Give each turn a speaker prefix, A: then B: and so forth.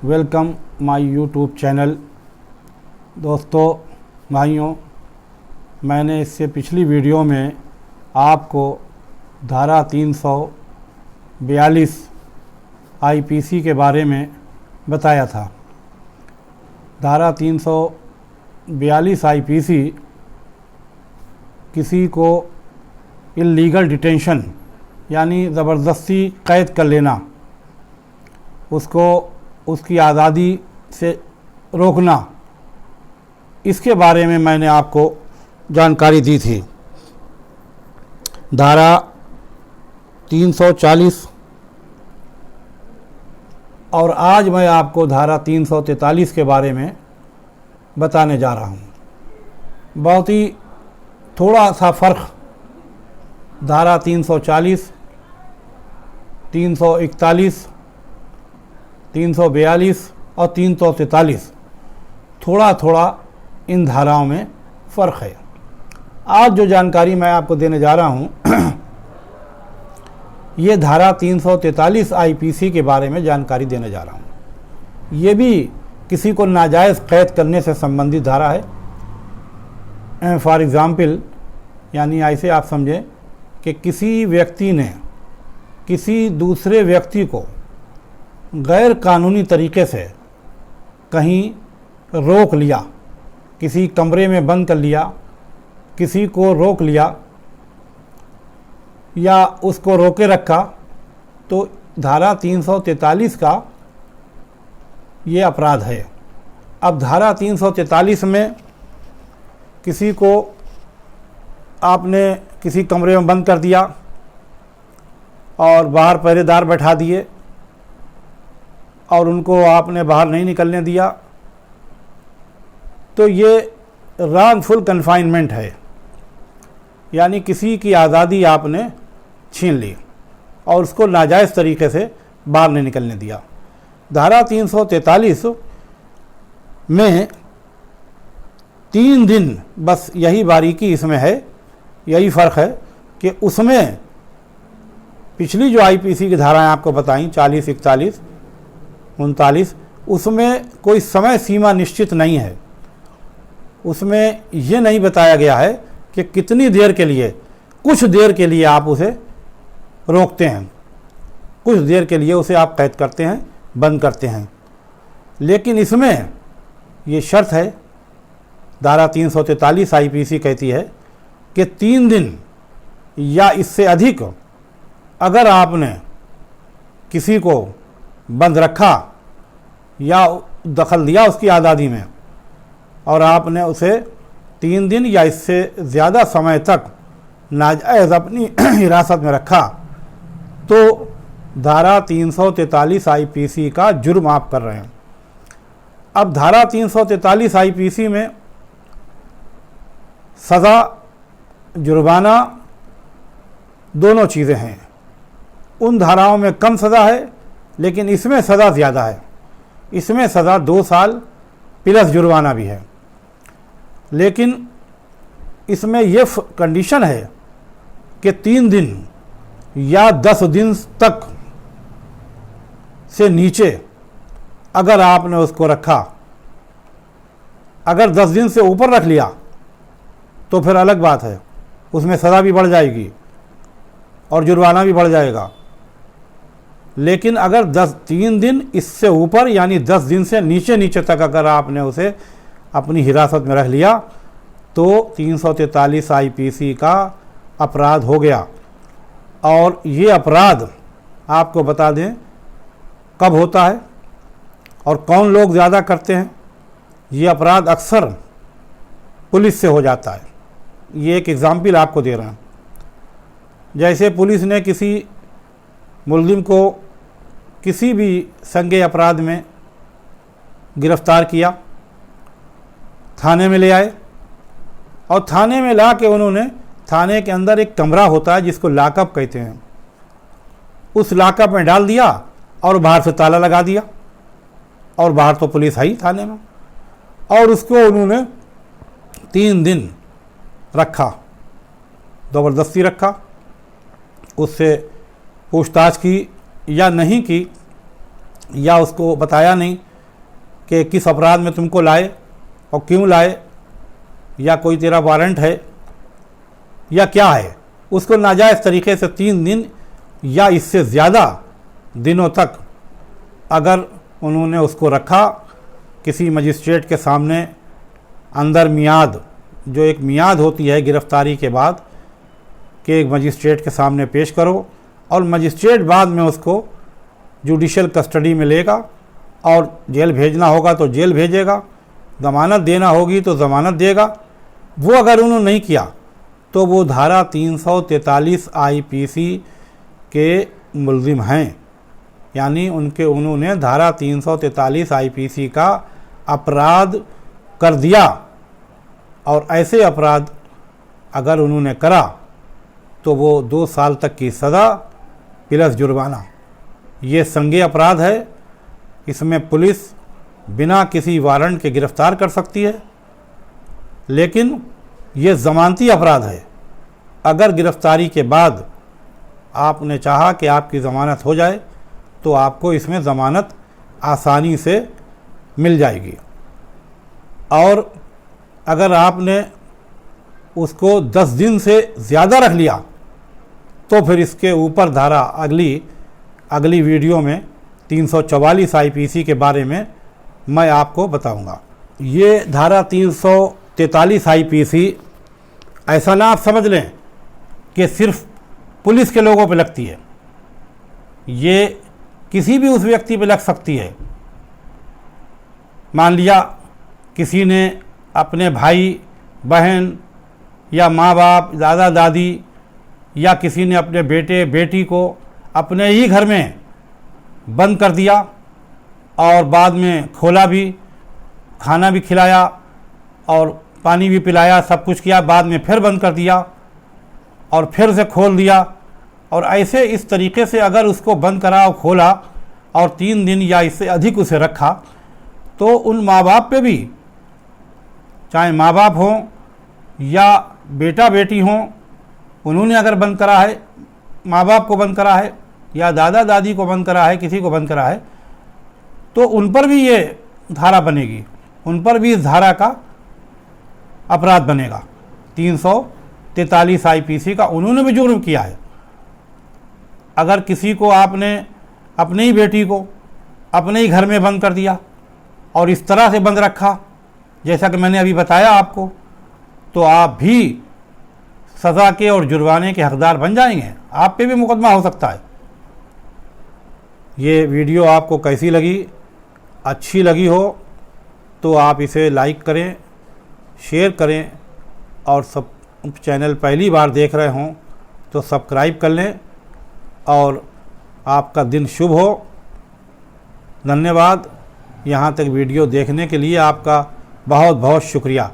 A: Welcome my YouTube channel. दोस्तों भाइयों, मैंने इससे पिछली वीडियो में आपको धारा 342 आईपीसी के बारे में बताया था। धारा 342 आईपीसी किसी को इल्लीगल डिटेंशन यानी ज़बरदस्ती कैद कर लेना, उसको उसकी आज़ादी से रोकना, इसके बारे में मैंने आपको जानकारी दी थी। धारा 340 और आज मैं आपको धारा 343 के बारे में बताने जा रहा हूँ। बहुत ही थोड़ा सा फ़र्क धारा 340, 341, 342 और 343 थोड़ा थोड़ा इन धाराओं में फ़र्क है। आज जो जानकारी मैं आपको देने जा रहा हूँ ये धारा 343 आईपीसी के बारे में जानकारी देने जा रहा हूँ। ये भी किसी को नाजायज़ कैद करने से संबंधित धारा है। फॉर एग्ज़ाम्पल, यानी ऐसे आप समझें कि किसी व्यक्ति ने किसी दूसरे व्यक्ति को गैर कानूनी तरीके से कहीं रोक लिया, किसी कमरे में बंद कर लिया, किसी को रोक लिया या उसको रोके रखा, तो धारा 343 का ये अपराध है। अब धारा 343 में किसी को आपने किसी कमरे में बंद कर दिया और बाहर पहरेदार बैठा दिए और उनको आपने बाहर नहीं निकलने दिया, तो ये रॉन्गफुल कन्फाइनमेंट है, यानी किसी की आज़ादी आपने छीन ली और उसको नाजायज़ तरीके से बाहर नहीं निकलने दिया। धारा 343 में 3 दिन, बस यही बारीकी इसमें है, यही फ़र्क है कि उसमें पिछली जो आईपीसी की धाराएं आपको बताई 40, 41, 39, उसमें कोई समय सीमा निश्चित नहीं है। उसमें ये नहीं बताया गया है कि कितनी देर के लिए, कुछ देर के लिए आप उसे रोकते हैं, कुछ देर के लिए उसे आप कैद करते हैं, बंद करते हैं। लेकिन इसमें ये शर्त है, धारा 343 आईपीसी कहती है कि 3 दिन या इससे अधिक अगर आपने किसी को बंद रखा या दखल दिया उसकी आज़ादी में और आपने उसे 3 दिन या इससे ज़्यादा समय तक नाजायज़ अपनी हिरासत में रखा, तो धारा 343 आईपीसी का जुर्म आप कर रहे हैं। अब धारा 343 आईपीसी में सज़ा, जुर्माना दोनों चीज़ें हैं। उन धाराओं में कम सज़ा है लेकिन इसमें सज़ा ज़्यादा है। इसमें सज़ा 2 साल प्लस जुर्माना भी है। लेकिन इसमें ये कंडीशन है कि 3 दिन या 10 दिन तक से नीचे अगर आपने उसको रखा, अगर 10 दिन से ऊपर रख लिया तो फिर अलग बात है, उसमें सज़ा भी बढ़ जाएगी और जुर्माना भी बढ़ जाएगा। लेकिन अगर 3 दिन इससे ऊपर यानी 10 दिन से नीचे तक अगर आपने उसे अपनी हिरासत में रख लिया तो 343 आईपीसी का अपराध हो गया। और ये अपराध आपको बता दें कब होता है और कौन लोग ज़्यादा करते हैं। ये अपराध अक्सर पुलिस से हो जाता है। ये एक एग्ज़ाम्पल आपको दे रहे हैं। जैसे पुलिस ने किसी मुल्ज़िम को किसी भी संज्ञेय अपराध में गिरफ़्तार किया, थाने में ले आए और थाने में ला के उन्होंने, थाने के अंदर एक कमरा होता है जिसको लॉकअप कहते हैं, उस लॉकअप में डाल दिया और बाहर से ताला लगा दिया और बाहर तो पुलिस है ही थाने में, और उसको उन्होंने 3 दिन रखा, ज़बरदस्ती रखा, उससे पूछताछ की या नहीं की, या उसको बताया नहीं कि किस अपराध में तुमको लाए और क्यों लाए, या कोई तेरा वारंट है या क्या है। उसको नाजायज़ तरीके से 3 दिन या इससे ज़्यादा दिनों तक अगर उन्होंने उसको रखा किसी मजिस्ट्रेट के सामने, अंदर मियाद, जो एक मियाद होती है गिरफ़्तारी के बाद कि एक मजिस्ट्रेट के सामने पेश करो, और मजिस्ट्रेट बाद में उसको जुडिशल कस्टडी में लेगा और जेल भेजना होगा तो जेल भेजेगा, ज़मानत देना होगी तो ज़मानत देगा। वो अगर उन्होंने नहीं किया तो वो धारा 343 आईपीसी के मुल्ज़िम हैं, यानी उन्होंने धारा 343 आईपीसी का अपराध कर दिया। और ऐसे अपराध अगर उन्होंने करा तो वो 2 साल तक की सज़ा प्लस जुर्माना। ये संज्ञेय अपराध है। इसमें पुलिस बिना किसी वारंट के गिरफ़्तार कर सकती है, लेकिन ये ज़मानती अपराध है। अगर गिरफ़्तारी के बाद आपने चाहा कि आपकी ज़मानत हो जाए तो आपको इसमें ज़मानत आसानी से मिल जाएगी। और अगर आपने उसको 10 दिन से ज़्यादा रख लिया तो फिर इसके ऊपर धारा अगली वीडियो में 344 आईपीसी के बारे में मैं आपको बताऊंगा। ये धारा 343 आईपीसी ऐसा ना आप समझ लें कि सिर्फ पुलिस के लोगों पे लगती है, ये किसी भी उस व्यक्ति पे लग सकती है। मान लिया किसी ने अपने भाई बहन या माँ बाप दादा दादी या किसी ने अपने बेटे बेटी को अपने ही घर में बंद कर दिया और बाद में खोला भी, खाना भी खिलाया और पानी भी पिलाया, सब कुछ किया, बाद में फिर बंद कर दिया और फिर से खोल दिया। और ऐसे इस तरीके से अगर उसको बंद करा और खोला और 3 दिन या इससे अधिक उसे रखा तो उन माँ बाप पे भी, चाहे माँ बाप हों या बेटा बेटी हों, उन्होंने अगर बंद करा है, माँ बाप को बंद करा है या दादा दादी को बंद करा है, किसी को बंद करा है, तो उन पर भी ये धारा बनेगी, उन पर भी इस धारा का अपराध बनेगा। 343 आईपीसी का उन्होंने भी जुर्म किया है। अगर किसी को आपने अपनी ही बेटी को अपने ही घर में बंद कर दिया और इस तरह से बंद रखा जैसा कि मैंने अभी बताया आपको, तो आप भी सज़ा के और जुर्माने के हकदार बन जाएंगे, आप पे भी मुकदमा हो सकता है। ये वीडियो आपको कैसी लगी? अच्छी लगी हो तो आप इसे लाइक करें, शेयर करें, और सब चैनल पहली बार देख रहे हों तो सब्सक्राइब कर लें। और आपका दिन शुभ हो। धन्यवाद। यहाँ तक वीडियो देखने के लिए आपका बहुत बहुत शुक्रिया।